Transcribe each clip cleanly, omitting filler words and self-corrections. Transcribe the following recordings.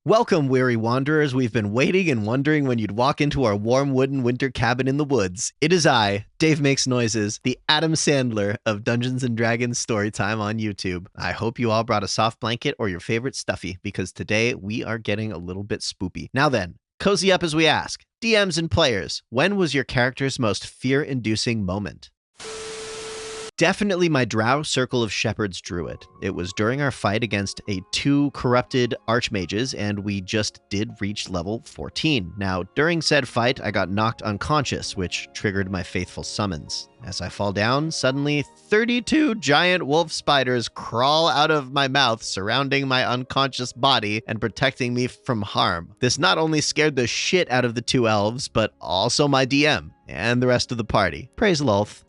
Welcome, weary wanderers. We've been waiting and wondering when you'd walk into our warm wooden winter cabin in the woods. It is I, Dave Makes Noises, the Adam Sandler of Dungeons & Dragons Storytime on YouTube. I hope you all brought a soft blanket or your favorite stuffy, because today we are getting a little bit spoopy. Now then, cozy up as we ask. DMs and players, when was your character's most fear-inducing moment? Definitely my Drow Circle of Shepherds Druid. It was during our fight against two corrupted archmages, and we just did reach level 14. Now, during said fight, I got knocked unconscious, which triggered my faithful summons. As I fall down, suddenly 32 giant wolf spiders crawl out of my mouth, surrounding my unconscious body and protecting me from harm. This not only scared the shit out of the two elves, but also my DM and the rest of the party. Praise Lolth.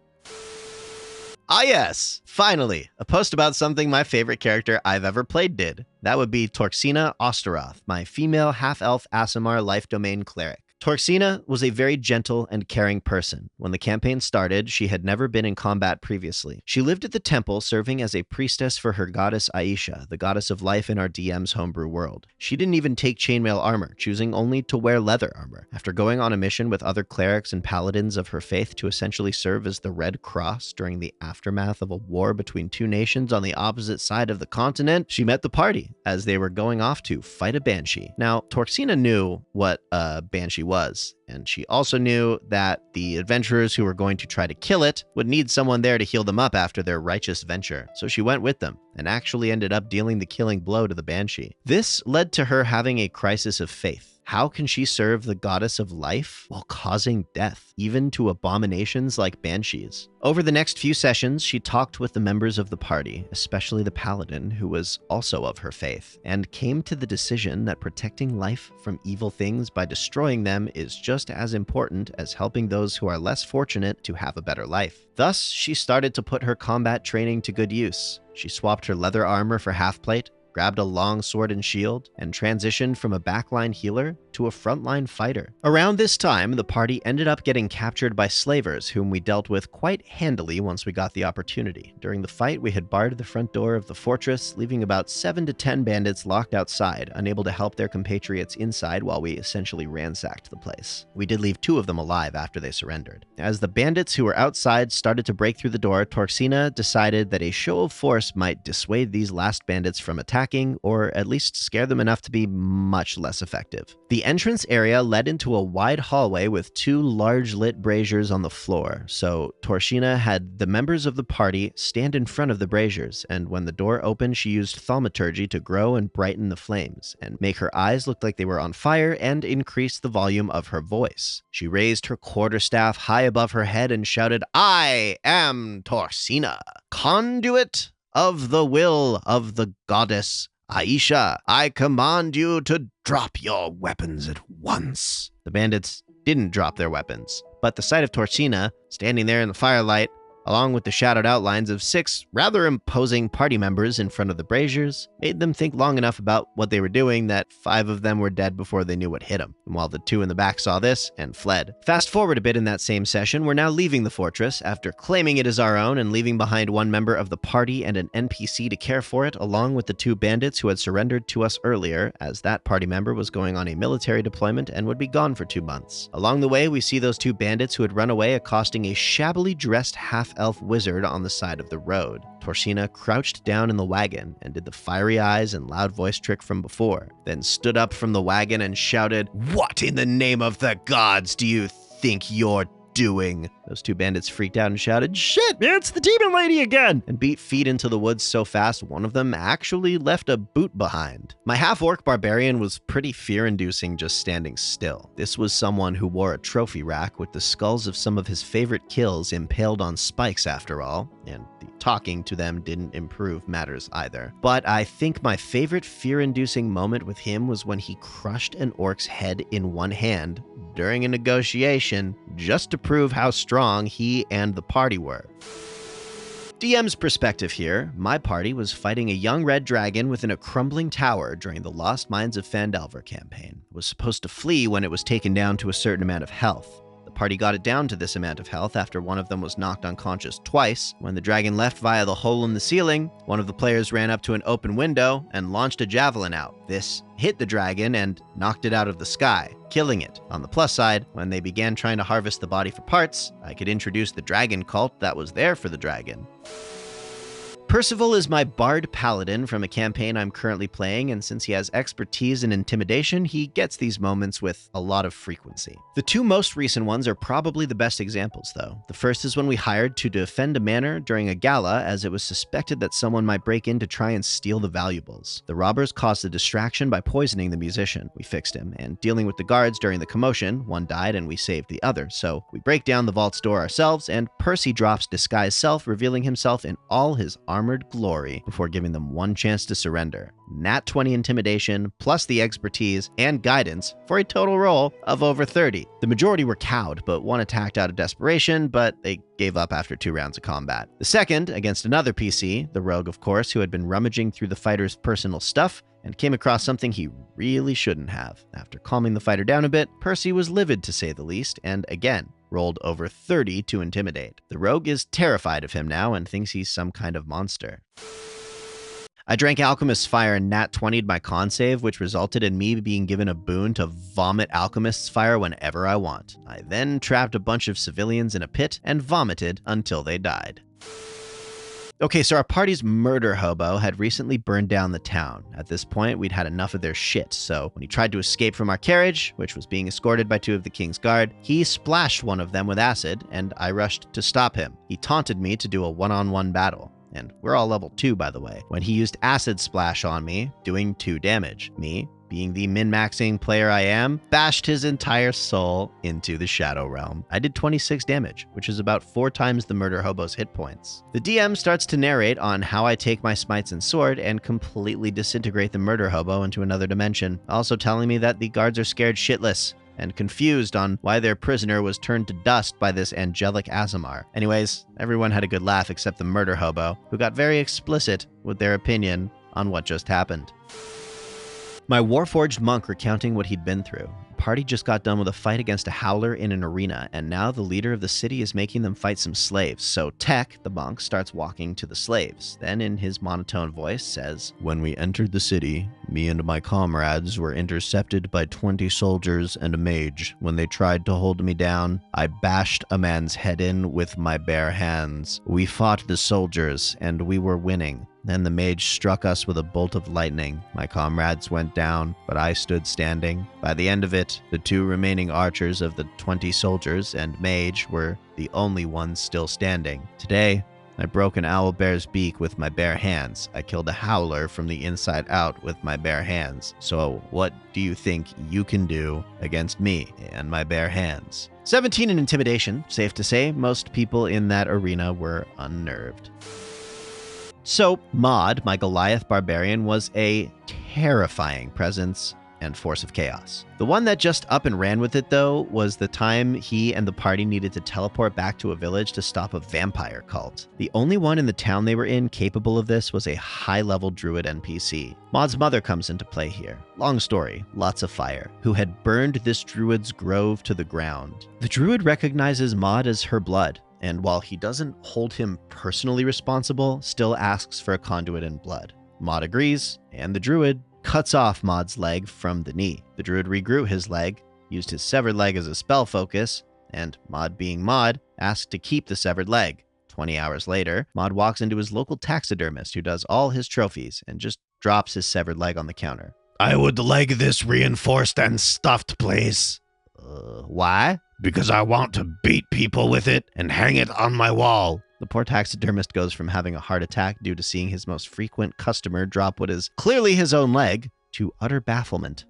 Ah yes, finally, a post about something my favorite character I've ever played did. That would be Torxina Osteroth, my female half-elf Aasimar life domain cleric. Torxina was a very gentle and caring person. When the campaign started, she had never been in combat previously. She lived at the temple, serving as a priestess for her goddess Aisha, the goddess of life in our DM's homebrew world. She didn't even take chainmail armor, choosing only to wear leather armor. After going on a mission with other clerics and paladins of her faith to essentially serve as the Red Cross during the aftermath of a war between two nations on the opposite side of the continent, she met the party as they were going off to fight a banshee. Now, Torxina knew what a banshee was, and she also knew that the adventurers who were going to try to kill it would need someone there to heal them up after their righteous venture. So she went with them and actually ended up dealing the killing blow to the banshee. This led to her having a crisis of faith. How can she serve the goddess of life while causing death, even to abominations like banshees? Over the next few sessions, she talked with the members of the party, especially the paladin, who was also of her faith, and came to the decision that protecting life from evil things by destroying them is just as important as helping those who are less fortunate to have a better life. Thus, she started to put her combat training to good use. She swapped her leather armor for half-plate, grabbed a long sword and shield, and transitioned from a backline healer to a frontline fighter. Around this time, the party ended up getting captured by slavers, whom we dealt with quite handily once we got the opportunity. During the fight, we had barred the front door of the fortress, leaving about 7 to 10 bandits locked outside, unable to help their compatriots inside while we essentially ransacked the place. We did leave 2 of them alive after they surrendered. As the bandits who were outside started to break through the door, Torxina decided that a show of force might dissuade these last bandits from attacking, or at least scare them enough to be much less effective. The entrance area led into a wide hallway with 2 large lit braziers on the floor, so Torxina had the members of the party stand in front of the braziers, and when the door opened, she used thaumaturgy to grow and brighten the flames, and make her eyes look like they were on fire, and increase the volume of her voice. She raised her quarterstaff high above her head and shouted, "I am Torxina, conduit of the will of the goddess Aisha. I command you to drop your weapons at once." The bandits didn't drop their weapons, but the sight of Torxina standing there in the firelight, along with the shadowed outlines of 6 rather imposing party members in front of the braziers, made them think long enough about what they were doing that 5 of them were dead before they knew what hit them. And while the 2 in the back saw this and fled. Fast forward a bit in that same session, we're now leaving the fortress after claiming it as our own and leaving behind 1 member of the party and an NPC to care for it, along with the 2 bandits who had surrendered to us earlier, as that party member was going on a military deployment and would be gone for 2 months. Along the way, we see those 2 bandits who had run away accosting a shabbily dressed half-elf wizard on the side of the road. Torxina crouched down in the wagon and did the fiery eyes and loud voice trick from before, then stood up from the wagon and shouted, "What in the name of the gods do you think you're doing?" Those 2 bandits freaked out and shouted, "Shit, it's the demon lady again!" and beat feet into the woods so fast one of them actually left a boot behind. My half-orc barbarian was pretty fear-inducing just standing still. This was someone who wore a trophy rack with the skulls of some of his favorite kills impaled on spikes after all, and the talking to them didn't improve matters either. But I think my favorite fear-inducing moment with him was when he crushed an orc's head in one hand during a negotiation just to prove how strong he and the party were. DM's perspective here, my party was fighting a young red dragon within a crumbling tower during the Lost Mines of Phandelver campaign. It was supposed to flee when it was taken down to a certain amount of health. The party got it down to this amount of health after one of them was knocked unconscious twice. When the dragon left via the hole in the ceiling, one of the players ran up to an open window and launched a javelin out. This hit the dragon and knocked it out of the sky, killing it. On the plus side, when they began trying to harvest the body for parts, I could introduce the dragon cult that was there for the dragon. Percival is my bard paladin from a campaign I'm currently playing, and since he has expertise in intimidation, he gets these moments with a lot of frequency. The two most recent ones are probably the best examples, though. The first is when we hired to defend a manor during a gala, as it was suspected that someone might break in to try and steal the valuables. The robbers caused a distraction by poisoning the musician. We fixed him, and dealing with the guards during the commotion, one died and we saved the other. So we break down the vault's door ourselves, and Percy drops disguise self, revealing himself in all his armored glory before giving them one chance to surrender. Nat 20 intimidation, plus the expertise and guidance for a total roll of over 30. The majority were cowed, but one attacked out of desperation, but they gave up after 2 rounds of combat. The second, against another PC, the rogue of course, who had been rummaging through the fighter's personal stuff and came across something he really shouldn't have. After calming the fighter down a bit, Percy was livid to say the least, and again, rolled over 30 to intimidate. The rogue is terrified of him now and thinks he's some kind of monster. I drank Alchemist's Fire and nat 20'd my con save, which resulted in me being given a boon to vomit Alchemist's Fire whenever I want. I then trapped a bunch of civilians in a pit and vomited until they died. Okay, so our party's murder hobo had recently burned down the town. At this point, we'd had enough of their shit, so when he tried to escape from our carriage, which was being escorted by 2 of the king's guard, he splashed one of them with acid, and I rushed to stop him. He taunted me to do a one-on-one battle. And we're all level 2, by the way, when he used acid splash on me, doing 2 damage. Me, being the min-maxing player I am, bashed his entire soul into the Shadow Realm. I did 26 damage, which is about 4 times the murder hobo's hit points. The DM starts to narrate on how I take my smites and sword and completely disintegrate the murder hobo into another dimension, also telling me that the guards are scared shitless and confused on why their prisoner was turned to dust by this angelic Azamar. Anyways, everyone had a good laugh except the murder hobo, who got very explicit with their opinion on what just happened. My Warforged monk recounting what he'd been through. The party just got done with a fight against a howler in an arena, and now the leader of the city is making them fight some slaves. So Tech, the monk, starts walking to the slaves. Then in his monotone voice says, "When we entered the city, me and my comrades were intercepted by 20 soldiers and a mage. When they tried to hold me down, I bashed a man's head in with my bare hands. We fought the soldiers, and we were winning. Then the mage struck us with a bolt of lightning. My comrades went down, but I stood standing. By the end of it, the 2 remaining archers of the 20 soldiers and mage were the only ones still standing. Today, I broke an owlbear's beak with my bare hands. I killed a howler from the inside out with my bare hands. So what do you think you can do against me and my bare hands?" 17 in intimidation. Safe to say, most people in that arena were unnerved. So, Maud, my Goliath barbarian, was a terrifying presence and force of chaos. The one that just up and ran with it, though, was the time he and the party needed to teleport back to a village to stop a vampire cult. The only one in the town they were in capable of this was a high-level druid NPC. Maud's mother comes into play here. Long story, lots of fire, who had burned this druid's grove to the ground. The druid recognizes Maud as her blood, and while he doesn't hold him personally responsible, still asks for a conduit and blood. Maud agrees, and the druid cuts off Maud's leg from the knee. The druid regrew his leg, used his severed leg as a spell focus, and Maud being Maud, asked to keep the severed leg. 20 hours later, Maud walks into his local taxidermist who does all his trophies and just drops his severed leg on the counter. "I would like this reinforced and stuffed, please." Why? "Because I want to beat people with it and hang it on my wall." The poor taxidermist goes from having a heart attack due to seeing his most frequent customer drop what is clearly his own leg to utter bafflement.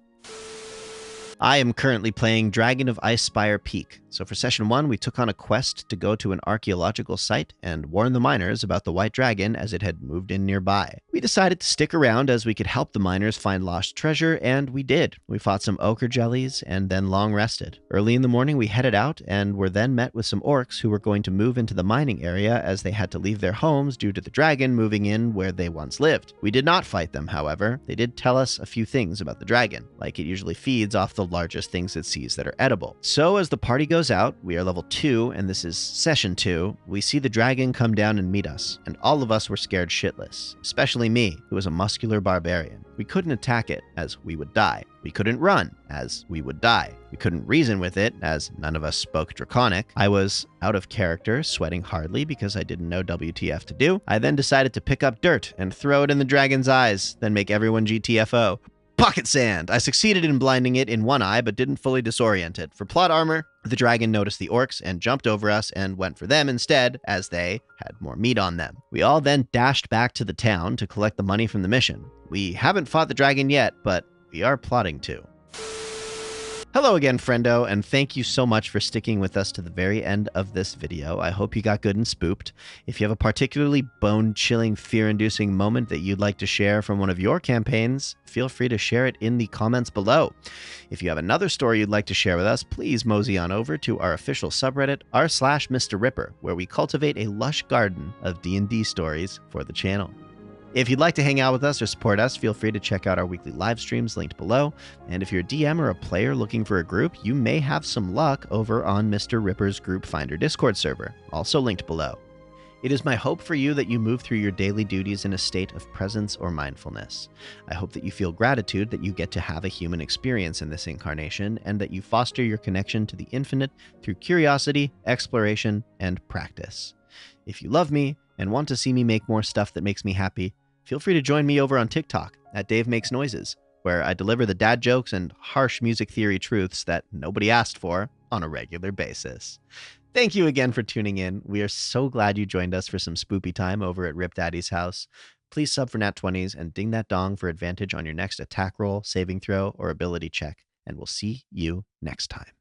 I am currently playing Dragon of Icespire Peak. So for session 1, we took on a quest to go to an archaeological site and warn the miners about the white dragon as it had moved in nearby. We decided to stick around as we could help the miners find lost treasure, and we did. We fought some ochre jellies and then long rested. Early in the morning, we headed out and were then met with some orcs who were going to move into the mining area as they had to leave their homes due to the dragon moving in where they once lived. We did not fight them, however. They did tell us a few things about the dragon, like it usually feeds off the largest things it sees that are edible. So as the party goes goes out, we are level 2, and this is session 2, we see the dragon come down and meet us, and all of us were scared shitless, especially me, who was a muscular barbarian. We couldn't attack it, as we would die. We couldn't run, as we would die. We couldn't reason with it, as none of us spoke Draconic. I was out of character, sweating hardly because I didn't know WTF to do. I then decided to pick up dirt and throw it in the dragon's eyes, then make everyone GTFO. Pocket sand! I succeeded in blinding it in one eye, but didn't fully disorient it. For plot armor, the dragon noticed the orcs and jumped over us and went for them instead, as they had more meat on them. We all then dashed back to the town to collect the money from the mission. We haven't fought the dragon yet, but we are plotting to. Hello again, friendo, and thank you so much for sticking with us to the very end of this video. I hope you got good and spooked. If you have a particularly bone-chilling, fear-inducing moment that you'd like to share from one of your campaigns, feel free to share it in the comments below. If you have another story you'd like to share with us, please mosey on over to our official subreddit, r/MrRipper, where we cultivate a lush garden of D&D stories for the channel. If you'd like to hang out with us or support us, feel free to check out our weekly live streams linked below. And if you're a DM or a player looking for a group, you may have some luck over on MrRipper's Group Finder Discord server, also linked below. It is my hope for you that you move through your daily duties in a state of presence or mindfulness. I hope that you feel gratitude that you get to have a human experience in this incarnation, and that you foster your connection to the infinite through curiosity, exploration, and practice. If you love me and want to see me make more stuff that makes me happy, feel free to join me over on TikTok at Dave Makes Noises, where I deliver the dad jokes and harsh music theory truths that nobody asked for on a regular basis. Thank you again for tuning in. We are so glad you joined us for some spoopy time over at Rip Daddy's house. Please sub for Nat 20s and ding that dong for advantage on your next attack roll, saving throw, or ability check, and we'll see you next time.